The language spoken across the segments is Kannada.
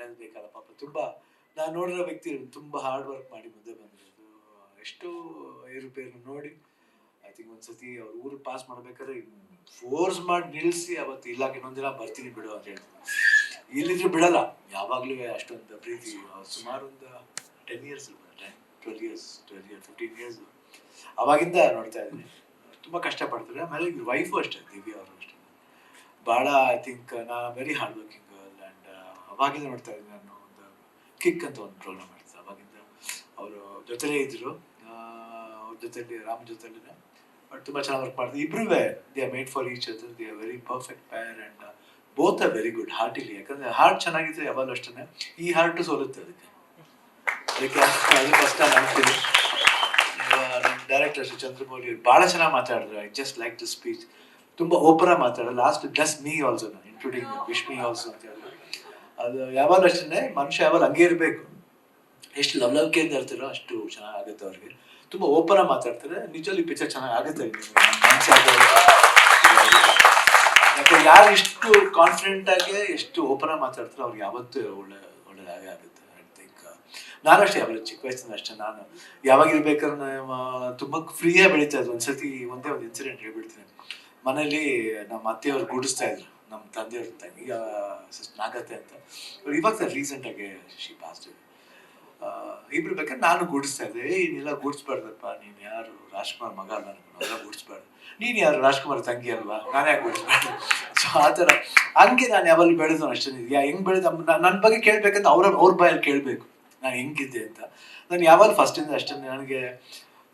ಹೇಳೋದು ಪಾಪ ತುಂಬ ನಾನು ನೋಡಿರೋ ವ್ಯಕ್ತಿ ತುಂಬ ಹಾರ್ಡ್ ವರ್ಕ್ ಮಾಡಿ ಮುಂದೆ ಬಂದಿರೋದು. ಎಷ್ಟು ಏರುಪೇರು ನೋಡಿ ಐ ಥಿಂಕ್ ಒಂದ್ಸತಿ ಅವ್ರ ಊರು ಪಾಸ್ ಮಾಡ್ಬೇಕಾದ್ರೆ ಫೋರ್ಸ್ ಮಾಡಿ ನಿಲ್ಲಿಸಿ ಅವತ್ತು ಇಲ್ಲ ಇನ್ನೊಂದಿನ ಬರ್ತೀನಿ ಬಿಡು ಅಂತ ಹೇಳ್ತೀನಿ. ಇಲ್ಲಿದ್ರೆ ಬಿಡಲ್ಲ, ಯಾವಾಗಲೂ ಅಷ್ಟೊಂದು ಪ್ರೀತಿ. ಸುಮಾರು ಒಂದು 10 years 15 years ಅವಾಗಿಂದ ನೋಡ್ತಾ ಇದ್ದೀನಿ. ತುಂಬ ಕಷ್ಟಪಡ್ತಾರೆ. ಆಮೇಲೆ ಇವ್ರ ವೈಫು ಅಷ್ಟೇ, ದಿವ್ಯಾ ಅವರು ಅಷ್ಟೇ, ಭಾಳ ಐ ಥಿಂಕ್ ನಾ very hard working girl. And ಅವಾಗಿಂದ ನೋಡ್ತಾ ಇದ್ದೀನಿ ನಾನು. ಒಂದು ಕಿಕ್ ಅಂತ ಒಂದು ಪ್ರೋಗ್ರಾಮ್ ಮಾಡ್ತಾರೆ, ಅವಾಗಿಂದ ಅವರು ಜೊತೆಲೇ ಇದ್ರು, ಅವ್ರ ಜೊತೆಲಿ ರಾಮ್ ಜೊತೆಲಿನೇ. ಬಟ್ ತುಂಬ ಚೆನ್ನಾಗಿ ವರ್ಕ್ ಮಾಡ್ತಾರೆ ಇಬ್ರು. They are made for each other, they are very perfect pair. And both are very good heartily. ಯಾಕಂದರೆ ಹಾರ್ಟ್ ಚೆನ್ನಾಗಿದ್ರೆ ಯಾವಾಗಲೂ ಅಷ್ಟೇ, ಈ ಹಾರ್ಟು ಸೋಲುತ್ತೆ. ಅದಕ್ಕೆ ಅದು ಕಷ್ಟ ಮಾಡ್ತೀನಿ. ನಮ್ಮ ಡೈರೆಕ್ಟರ್ ಚಂದ್ರಮೌಳಿ ಭಾಳ ಚೆನ್ನಾಗಿ ಮಾತಾಡಿದ್ರು. I just like the speech. ತುಂಬ ಓಪನ್ ಆಗಿ ಮಾತಾಡೋದು. Last bless me also, including wish me also ಅಂತ ಹೇಳಿದ್ರು. ಅದು ಯಾವಾಗಲೂ ಅಷ್ಟೇ, ಮನುಷ್ಯ ಯಾವಾಗ ಹಂಗೆ ಇರಬೇಕು. ಎಷ್ಟು ಲವಲವಿಕೆಯಿಂದ ಇರ್ತಾರೋ ಅಷ್ಟು ಚೆನ್ನಾಗಿ ಆಗುತ್ತೆ ಅವ್ರಿಗೆ. ತುಂಬ ಓಪನ್ ಆಗಿ ಮಾತಾಡ್ತಾರೆ. ನಿಜವಾಗಿ ಪಿಕ್ಚರ್ ಚೆನ್ನಾಗಿ ಆಗುತ್ತೆ. ಯಾಕೆ ಯಾರು ಎಷ್ಟು ಕಾನ್ಫಿಡೆಂಟ್ ಆಗಿ ಎಷ್ಟು ಓಪನ್ ಆಗಿ ಮಾತಾಡ್ತಾರೋ ಅವ್ರಿಗೆ ಯಾವತ್ತೂ ಒಳ್ಳೆದಾಗೇ ಆಗುತ್ತೆ. ಐ ಥಿಂಕ್ ನಾನು ಅಷ್ಟೇ, ಯಾವಾಗ ಚಿಕ್ಕ ವಯಸ್ಸಿಂದ ಅಷ್ಟೇ. ನಾನು ಯಾವಾಗ ಇರ್ಬೇಕಾದ್ರೆ ತುಂಬ ಫ್ರೀಯಾಗಿ ಬೆಳೀತಾ ಇದ್ದು. ಒಂದ್ಸತಿ ಒಂದೇ ಒಂದು ಇನ್ಸಿಡೆಂಟ್ ಹೇಳ್ಬಿಡ್ತೀನಿ. ಮನೇಲಿ ನಮ್ಮ ಅತ್ತೆಯವ್ರು ಗುಡಿಸ್ತಾ ಇದ್ರು, ನಮ್ಮ ತಂದೆಯವ್ರ ತಂಗಿ ನಾಗತ್ತೆ ಅಂತ. ಇವಾಗ ರೀಸೆಂಟಾಗಿ ಶಿ ಪಾಸ್ಟ್. ಇಬ್ರು ಬೇಕಾದ್ರೆ ನಾನು ಗೂಡಿಸ್ತಾ ಇದ್ದೆ. ಇನ್ನೆಲ್ಲ ಗೂಡಿಸ್ಬಾರ್ದಪ್ಪ, ನೀನು ಯಾರು ರಾಜ್ಕುಮಾರ್ ಮಗ ಅಲ್ಲ, ಎಲ್ಲ ಗೂಡಿಸ್ಬಾರ್ದು. ನೀನು ಯಾರು ರಾಜ್ಕುಮಾರ್ ತಂಗಿ ಅಲ್ವಾ, ನಾನು ಯಾಕೆ ಗೂಡಿಸ್ಬಾರ್ದು? ಸೊ ಆ ಥರ ಹಂಗೆ ನಾನು ಯಾವಾಗ ಬೆಳೆದು ಅಷ್ಟೇ. ಹೆಂಗೆ ಬೆಳೆದು ನನ್ನ ಬಗ್ಗೆ ಕೇಳಬೇಕಂತ ಅವ್ರ ಬಾಯಲ್ಲಿ ಕೇಳಬೇಕು ನಾನು ಹೆಂಗಿದ್ದೆ ಅಂತ. ನಾನು ಯಾವಾಗ ಫಸ್ಟಿಂದ ಅಷ್ಟೇ. ನನಗೆ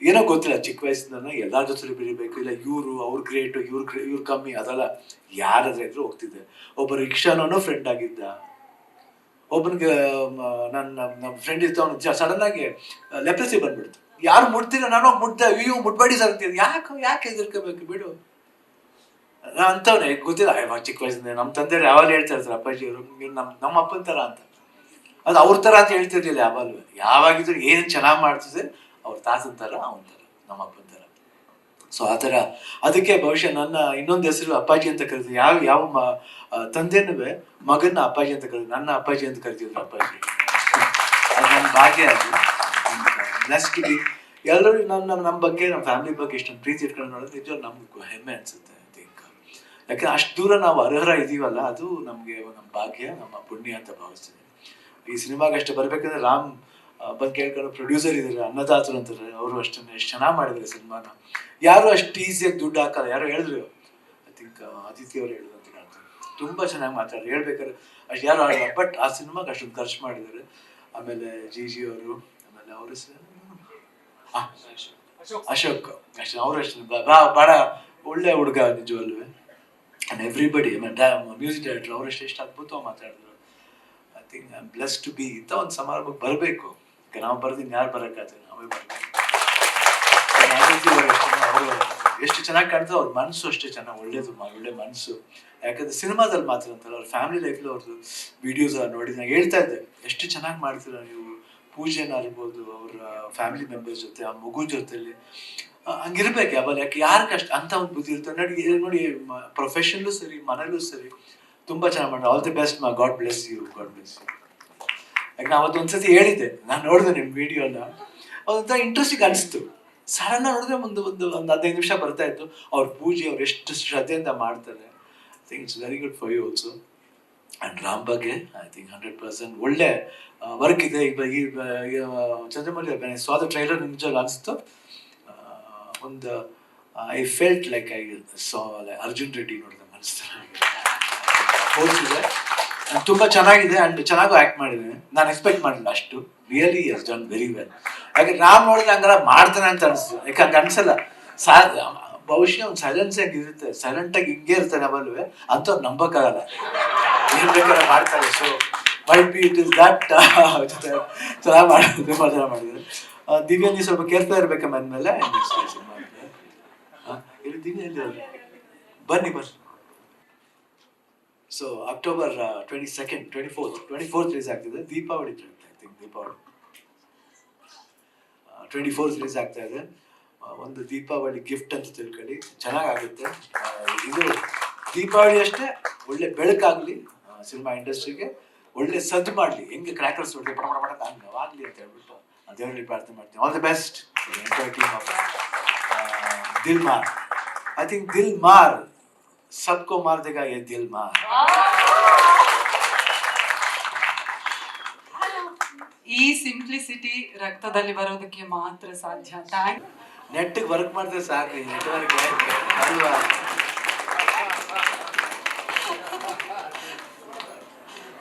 ಏನೋ ಗೊತ್ತಿಲ್ಲ, ಚಿಕ್ಕ ವಯಸ್ಸಿಂದ ಎಲ್ಲರ ಜೊತೆ ಬೆಳಿಬೇಕು, ಇಲ್ಲ ಇವರು ಅವ್ರು ಗ್ರೇಟು ಇವ್ರು ಕಮ್ಮಿ, ಅದೆಲ್ಲ ಯಾರಾದ್ರೆ ಇದ್ರು ಹೋಗ್ತಿದ್ದೆ. ಒಬ್ಬ ರಿಕ್ಷಾನೂ ಫ್ರೆಂಡ್ ಆಗಿದ್ದ. ಒಬ್ಬನಿಗೆ ನಮ್ಮ ಫ್ರೆಂಡ್ ಇರ್ತ, ಅವ್ನು ಸಡನ್ ಆಗಿ ಲೆಪ್ರಸಿ ಬಂದ್ಬಿಡ್ತು. ಯಾರು ಮುಟ್ತೀರ, ನಾನು ಮುಟ್ದೆ, ಅಯ್ಯೋ ಮುಟ್ಬೇಡಿ ಸರ್ ಅಂತೀನಿ. ಯಾಕೆ ಎದುರ್ಕೋಬೇಕು, ಬಿಡು ಅಂತವ್ನೆ. ಗೊತ್ತಿಲ್ಲ ಚಿಕ್ಕ ವಯಸ್ಸಿಂದ. ನಮ್ಮ ತಂದೆಯವ್ರು ಯಾವಾಗ ಹೇಳ್ತಾ ಇರ್ತಾರೆ, ಅಪ್ಪಾಜಿಯವರು ನೀವು ನಮ್ಮ ಅಪ್ಪನ ಥರ ಅಂತ. ಅದು ಅವ್ರ ಥರ ಅಂತ ಹೇಳ್ತಿರ್ಲಿಲ್ಲ ಯಾವಾಗಲೂ. ಯಾವಾಗಿದ್ರು ಏನು ಚೆನ್ನಾಗಿ ಮಾಡ್ತಿದ್ರೆ ಅವ್ರ ತಾತನ ಥರ, ಅವನ ಥರ, ನಮ್ಮ ಅಪ್ಪನ ಥರ. ಸೊ ಆ ಥರ. ಅದಕ್ಕೆ ಬಹುಶಃ ನನ್ನ ಇನ್ನೊಂದು ಹೆಸರು ಅಪ್ಪಾಜಿ ಅಂತ ಕರಿತೀವಿ. ಯಾವ ತಂದೆನೂ ಮಗನ್ನ ಅಪ್ಪಾಜಿ ಅಂತ ಕರಿತೀವಿ. ನನ್ನ ಅಪ್ಪಾಜಿ ಅಂತ ಕರಿತಿದ್ರು ಅಪ್ಪಾಜಿ. ಅದು ನನ್ನ ಭಾಗ್ಯ. ಅದು ನೆಕ್ಸ್ಟ್ ಎಲ್ಲರೂ ನಮ್ಮ ಬಗ್ಗೆ, ನಮ್ಮ ಫ್ಯಾಮಿಲಿ ಬಗ್ಗೆ ಇಷ್ಟೊಂದು ಪ್ರೀತಿ ಇಟ್ಕೊಂಡು ನೋಡೋದು ನಿಜವಾಗ್ಲೂ ನಮ್ಗೆ ಹೆಮ್ಮೆ ಅನ್ಸುತ್ತೆ. ಐ ಥಿಂಕ್ ಯಾಕಂದ್ರೆ ಅಷ್ಟು ದೂರ ನಾವು ಅರ್ಹರ ಇದೀವಲ್ಲ, ಅದು ನಮಗೆ ನಮ್ಮ ಭಾಗ್ಯ, ನಮ್ಮ ಪುಣ್ಯ ಅಂತ ಭಾವಿಸ್ತೀನಿ. ಈ ಸಿನಿಮಾಗಷ್ಟೇ ಬರ್ಬೇಕಂದ್ರೆ ರಾಮ್ ಬಂದು ಕೇಳ್ಕೊಂಡು ಪ್ರೊಡ್ಯೂಸರ್ ಇದ್ದಾರೆ, ಅನ್ನದಾತರು ಅಂತಾರೆ, ಅವರು ಅಷ್ಟೇ ಎಷ್ಟು ಚೆನ್ನಾಗಿ ಮಾಡಿದ್ದಾರೆ ಸಿನಿಮಾನ. ಯಾರು ಅಷ್ಟು ಈಸಿಯಾಗಿ ದುಡ್ಡು ಹಾಕಲ್ಲ. ಯಾರು ಹೇಳಿದ್ರು, ಐ ಥಿಂಕ್ ಆದಿತ್ಯ ಅವರು ಹೇಳಿದ್ರು ಅಂತ ಕಾಣ್ತಾರೆ. ತುಂಬ ಚೆನ್ನಾಗಿ ಮಾತಾಡಿದ್ರು. ಹೇಳ್ಬೇಕಾದ್ರೆ ಅಷ್ಟು ಯಾರು ಆಗಲ್ಲ, ಬಟ್ ಆ ಸಿನಿಮಾಗೆ ಅಷ್ಟೊಂದು ಖರ್ಚು ಮಾಡಿದ್ದಾರೆ. ಆಮೇಲೆ ಜಿ ಅವರು, ಆಮೇಲೆ ಅವರು ಅಶೋಕ್ ಅಷ್ಟೇ, ಅವರು ಅಷ್ಟೇ ಭಾಳ ಒಳ್ಳೆ ಹುಡುಗ ನಿಜವಲ್ಲೂ. ಆ್ಯಂಡ್ ಎವ್ರಿಬಡಿ, ಮ್ಯೂಸಿಕ್ ಡೈರೆಕ್ಟರ್ ಅವರಷ್ಟು ಎಷ್ಟು ಅದ್ಭುತವಾಗಿ ಮಾತಾಡಿದ್ರು. I think I am blessed to be. ಇಂಥ ಒಂದು ಸಮಾರಂಭಕ್ಕೆ ಬರಬೇಕು. ನಾವು ಬರ್ತೀನಿ, ಯಾರು ಬರೋಕ್ಕಾಗ್ತದೆ, ನಾವೇ ಬರಬೇಕು. ಅವರು ಎಷ್ಟು ಚೆನ್ನಾಗಿ ಕಾಣ್ತದೆ, ಅವ್ರ ಮನಸ್ಸು ಅಷ್ಟೇ ಚೆನ್ನಾಗಿ ಒಳ್ಳೇದು, ಒಳ್ಳೆ ಮನಸ್ಸು. ಯಾಕಂದ್ರೆ ಸಿನಿಮಾದಲ್ಲಿ ಮಾತ್ರ ಅಂತಲ್ಲ, ಅವ್ರ ಫ್ಯಾಮಿಲಿ ಲೈಫಲ್ಲಿ ಅವ್ರದ್ದು ವಿಡಿಯೋಸ್ ನೋಡಿ ನಾನು ಹೇಳ್ತಾ ಇದ್ದೆ, ಎಷ್ಟು ಚೆನ್ನಾಗಿ ಮಾಡ್ತೀರ ನೀವು ಪೂಜೆನ ಇರ್ಬೋದು, ಅವ್ರ ಫ್ಯಾಮಿಲಿ ಮೆಂಬರ್ಸ್ ಜೊತೆ, ಆ ಮಗು ಜೊತೆಲಿ ಹಂಗಿರ್ಬೇಕು ಯಾವಾಗ. ಯಾಕೆ ಯಾರು ಕಷ್ಟ ಅಂತ ಒಂದು ಬುದ್ಧಿ ಇರ್ತಾರೆ ನೋಡಿ. ಪ್ರೊಫೆಷನ್ಲೂ ಸರಿ, ಮನೇಲೂ ಸರಿ ತುಂಬ ಚೆನ್ನಾಗಿ ಮಾಡಿ. ಆಲ್ ದಿ ಬೆಸ್ಟ್ ಮಾ, God bless you, God bless you. ಯಾಕೆ ನಾವು ಒಂದ್ಸತಿ ಹೇಳಿದ್ದೆ, ನಾನು ನೋಡಿದೆ ನಿಮ್ಮ ವಿಡಿಯೋನ, ಅದೊಂಥರ ಇಂಟ್ರೆಸ್ಟಿಂಗ್ ಅನಿಸ್ತು. ಸಡನ್ನ ನೋಡಿದ್ರೆ ಒಂದು 15 ನಿಮಿಷ ಬರ್ತಾ ಇತ್ತು. ಅವ್ರ ಪೂಜೆ ಅವ್ರು ಎಷ್ಟು ಶ್ರದ್ಧೆಯಿಂದ ಮಾಡ್ತಾರೆ. I think it's very good for you also. And Ram ಬಗ್ಗೆ ಐ ಥಿಂಕ್ 100% ಒಳ್ಳೆ ವರ್ಕ್ ಇದೆ. ಈಗ ಚಂದ್ರಮೌಳಿ ಸ್ವಾದ ಟ್ರೈಲರ್ ನಿಜವಾಗಿ ಅನಿಸ್ತು. ಒಂದು I felt like I saw Arjun Reddy ನೋಡಿದೆ ಅನಿಸ್ತಾರೆ. ಹೋಲ್ಸಿದೆ ತುಂಬ ಚೆನ್ನಾಗಿದೆ. ಆ್ಯಂಡ್ ಚೆನ್ನಾಗೂ ಆ್ಯಕ್ಟ್ ಮಾಡಿದ್ದಾನೆ. ನಾನು ಎಕ್ಸ್ಪೆಕ್ಟ್ ಮಾಡಿಲ್ಲ ಅಷ್ಟು. Really has done very well. ಯಾಕೆ ರಾಮ್ ನೋಡಿದ್ರೆ ಹಂಗಾರ ಮಾಡ್ತಾನೆ ಅಂತ ಅನಿಸ್ತು. ಯಾಕೆ ಹಂಗೆ ಅನ್ಸಲ್ಲ. ಬಹುಶಃ ಒಂದು ಸೈಲೆನ್ಸ್ ಆಗಿ ಇರುತ್ತೆ, ಸೈಲೆಂಟಾಗಿ ಹಿಂಗೆ ಇರ್ತಾನೆ ಅವಲ್ವೇ, ಅಂಥವ್ರು ನಂಬಕ್ಕಾಗಲ್ಲ, ಏನು ಬೇಕಾದ್ರೆ ಮಾಡ್ತಾರೆ. So might be it is that. ಚೆನ್ನಾಗಿ ಮಾಡೋದು, ತುಂಬ ಚೆನ್ನಾಗಿ ಮಾಡಿದ್ದಾರೆ. ದಿವ್ಯಾ ನೀವು ಸ್ವಲ್ಪ ಕೇರ್ತಾ ಇರ್ಬೇಕಮ್ಮ ಅಂದಮೇಲೆ ದಿವ್ಯಾ ಎಲ್ಲಿ ಬನ್ನಿ. So October 22nd 24th release ಆಗ್ತಿದೆ. Deepavali I think Deepavali 24th release ಆಗ್ತಾ ಇದೆ. ಒಂದು ದೀಪಾವಳಿ ಗಿಫ್ಟ್ ಅಂತ ತಿಳ್ಕೊಳ್ಳಿ, ಚೆನ್ನಾಗಾಗುತ್ತೆ. ಇದು ದೀಪಾವಳಿ ಅಷ್ಟೇ ಒಳ್ಳೆ ಬೆಳಕಾಗಲಿ ಸಿನಿಮಾ ಇಂಡಸ್ಟ್ರಿಗೆ. ಒಳ್ಳೆ ಸದ್ದು ಮಾಡಲಿ, ಹೆಂಗೆ ಕ್ರ್ಯಾಕರ್ಸ್ ಹೊಡೆದು ಪಡ ಪಡ ಪಡ ಹಂಗವಾಗಲಿ ಅಂತ ಹೇಳ್ಬಿಟ್ಟು ದೇವರಲ್ಲಿ ಪ್ರಾರ್ಥನೆ ಮಾಡ್ತೀನಿ. All the best entire team of Dil Maar. I think ದಿಲ್ ಮಾರ್ ಸಬ್ಕೋ ಮಾರ್ ದೇಗಾ ಯೇ ದಿಲ್ ಮಾರ್. ಈ ಸಿಂಪ್ಲಿಸಿಟಿ ರಕ್ತದಲ್ಲಿ ಬರೋದಕ್ಕೆ ಮಾತ್ರ ಸಾಧ್ಯ. ನೆಟ್ಟಿಗೆ ವರ್ಕ್ ಮಾಡಿದ್ರೆ ಸಾಕು, ನೆಟ್ವರ್ಕ್ ಅಲ್ವಾ.